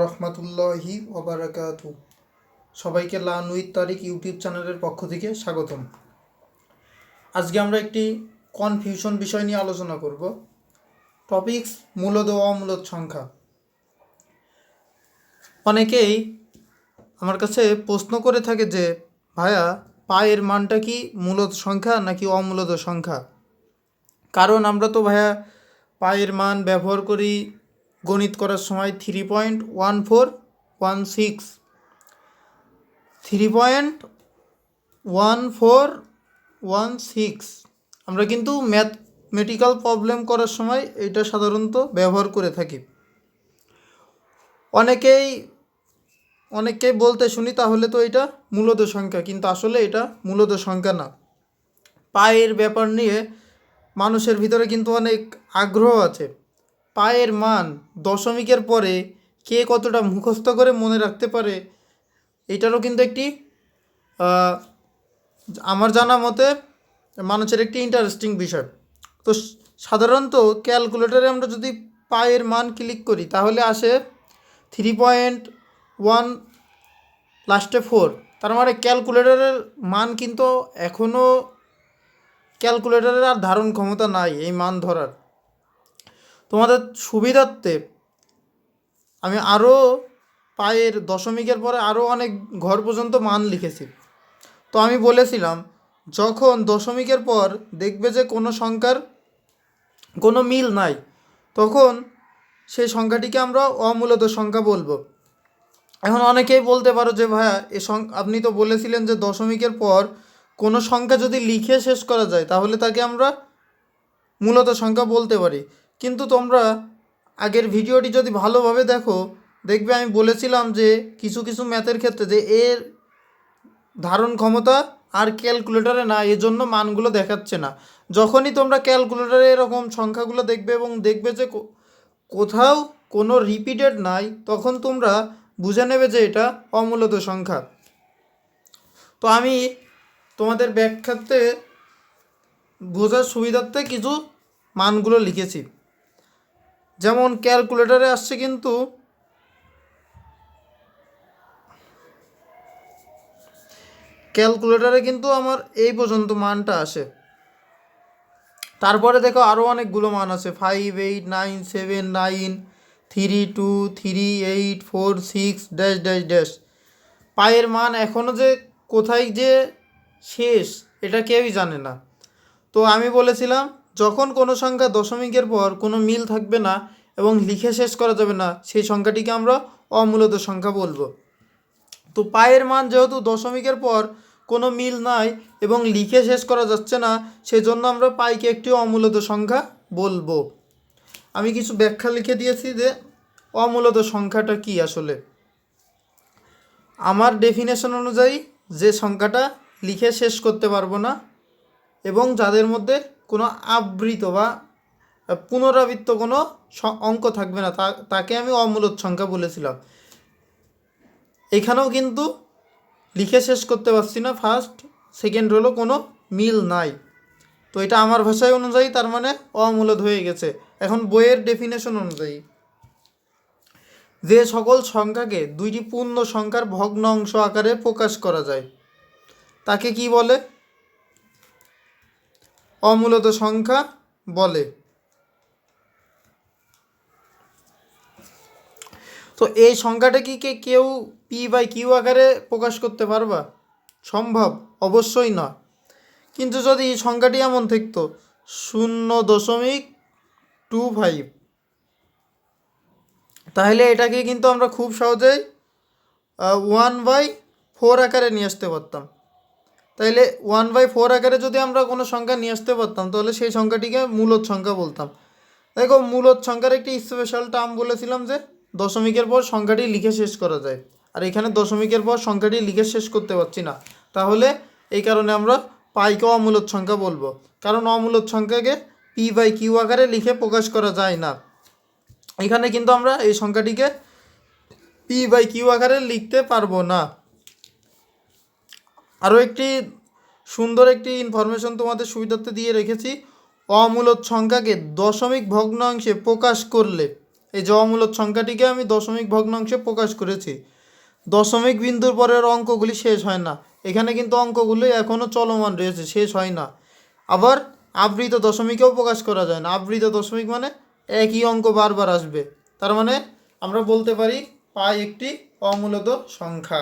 রহমতুল্লাহি ওবারাকাতু। সবাইকে learn with Tariq YouTube চ্যানেলের পক্ষ থেকে স্বাগতম। আজকে আমরা একটি কনফিউশন বিষয় নিয়ে আলোচনা করব। টপিকস মূলদ ও অমূলদ সংখ্যা। অনেকেই আমার কাছে প্রশ্ন করে থাকে যে ভাইয়া, পায়ের মানটা কি মূলদ সংখ্যা নাকি অমূলদ সংখ্যা? কারণ আমরা তো ভাইয়া পায়ের মান ব্যবহার করি গণিত করার সময় 3.1416 আমরা কিন্তু ম্যাথমেটিক্যাল প্রবলেম করার সময় এটা সাধারণত ব্যবহার করে থাকি। অনেকেই বলতে শুনি তাহলে তো এটা মূলদ সংখ্যা, কিন্তু আসলে এটা মূলদ সংখ্যা না। পায়ের ব্যাপার নিয়ে মানুষের ভিতরে কিন্তু অনেক আগ্রহ আছে। পায়ের মান দশমিকের পরে কে কতটা মুখস্থ করে মনে রাখতে পারে, এটারও কিন্তু একটি আমার জানা মতে মানুষের একটি ইন্টারেস্টিং বিষয়। তো সাধারণত ক্যালকুলেটরে আমরা যদি পায়ের মান ক্লিক করি তাহলে আসে 3.1 লাস্টে 4। তার মানে ক্যালকুলেটরের মান কিন্তু এখনও ক্যালকুলেটরের আর ধারণ ক্ষমতা নাই এই মান ধরার। তোমাদের সুবিধার্থে আমি আরও পায়ের দশমিকের পরে আরও অনেক ঘর পর্যন্ত মান লিখেছি। তো আমি বলেছিলাম, যখন দশমিকের পর দেখবে যে কোনো সংখ্যার কোনো মিল নাই, তখন সেই সংখ্যাটিকে আমরা অমূলদ সংখ্যা বলবো। এখন অনেকেই বলতে পারো যে ভাইয়া আপনি তো বলেছিলেন যে দশমিকের পর কোনো সংখ্যা যদি লিখে শেষ করা যায় তাহলে তাকে আমরা মূলদ সংখ্যা বলতে পারি। কিন্তু তোমরা আগের ভিডিওটি যদি ভালোভাবে দেখো, দেখবে আমি বলেছিলাম যে কিছু কিছু ম্যাথের ক্ষেত্রে যে এর ধারণ ক্ষমতা আর ক্যালকুলেটরে না, এজন্য মানগুলো দেখাচ্ছে না। যখনই তোমরা ক্যালকুলেটরে এরকম সংখ্যাগুলো দেখবে এবং দেখবে যে কোথাও কোনো রিপিটেড নাই, তখন তোমরা বুঝে নেবে যে এটা অমূলদ সংখ্যা। তো আমি তোমাদের ব্যাখ্যাতে বোঝার সুবিধার্থে কিছু মানগুলো লিখেছি। যেমন ক্যালকুলেটরে আসছে কিন্তু আমার এই পর্যন্ত মানটা আসে। তারপরে দেখো আরও অনেকগুলো মান আছে, 5, 8, 9, 7, 9, 3, 2, 3, 8, 4, 6 ড্যাশ ড্যাশ ড্যাশ। পায়ের মান এখনও যে কোথায় যে শেষ এটা কেউই জানে না। তো আমি বলেছিলাম, যখন কোনো সংখ্যা দশমিকের পর কোনো মিল থাকবে না এবং লিখে শেষ করা যাবে না, সেই সংখ্যাটিকে আমরা অমূলদ সংখ্যা বলবো। তো পায়ের মান যেহেতু দশমিকের পর কোনো মিল নাই এবং লিখে শেষ করা যাচ্ছে না, সেজন্য আমরা পাইকে একটি অমূলদ সংখ্যা বলবো। আমি কিছু ব্যাখ্যা লিখে দিয়েছি যে অমূলদ সংখ্যাটা কি আসলে। আমার ডেফিনেশন অনুযায়ী যে সংখ্যাটা লিখে শেষ করতে পারবো না এবং যাদের মধ্যে কোনো আবৃত বা পুনরাবৃত্ত কোনো অঙ্ক থাকবে না, তাকে আমি অমূলদ সংখ্যা বলেছিলাম। এখানেও কিন্তু লিখে শেষ করতে পারছি না, ফার্স্ট সেকেন্ড হলো কোনো মিল নাই। তো এটা আমার ভাষায় অনুযায়ী তার মানে অমূলদ হয়ে গেছে। এখন বইয়ের ডেফিনেশন অনুযায়ী যে সকল সংখ্যাকে দুইটি পূর্ণ সংখ্যার ভগ্নাংশ আকারে প্রকাশ করা যায় তাকে কি বলে? অমূলদ সংখ্যা বলে। তো এই সংখ্যাটা কি কেউ p/q আকারে প্রকাশ করতে পারবা? সম্ভব? অবশ্যই না। কিন্তু যদি সংখ্যাটি এমন থাকতো 0.25, তাহলে এটাকে কিন্তু আমরা খুব সহজেই 1/4 আকারে নিয়ে আসতে পারতাম। তাইলে 1/4 আকারে যদি আমরা কোনো সংখ্যা নিয়ে আসতে পারতাম তাহলে সেই সংখ্যাটিকে মূলদ সংখ্যা বলতাম। দেখো, মূলদ সংখ্যার একটি স্পেশাল টার্ম বলেছিলাম যে দশমিকের পর সংখ্যাটি লিখে শেষ করা যায়, আর এখানে দশমিকের পর সংখ্যাটি লিখে শেষ করতে পারছি না, তাহলে এই কারণে আমরা পাইকে অমূলদ সংখ্যা বলবো। কারণ অমূলদ সংখ্যাকে p/q আকারে লিখে প্রকাশ করা যায় না। এখানে কিন্তু আমরা এই সংখ্যাটিকে p/q আকারে লিখতে পারবো না। আরও একটি সুন্দর একটি ইনফরমেশন তোমাদের সুবিধার্থে দিয়ে রেখেছি। অমূলদ সংখ্যাকে দশমিক ভগ্নাংশে প্রকাশ করলে, এই যে অমূলদ সংখ্যাটিকে আমি দশমিক ভগ্নাংশে প্রকাশ করেছি। দশমিক বিন্দুর পরের অঙ্কগুলি শেষ হয় না, এখানে কিন্তু অঙ্কগুলি এখনও চলমান রয়েছে, শেষ হয় না। আবার আবৃত দশমিকেও প্রকাশ করা যায় না। আবৃত দশমিক মানে একই অঙ্ক বারবার আসবে, তার মানে আমরা বলতে পারি পাই একটি অমূলদ সংখ্যা।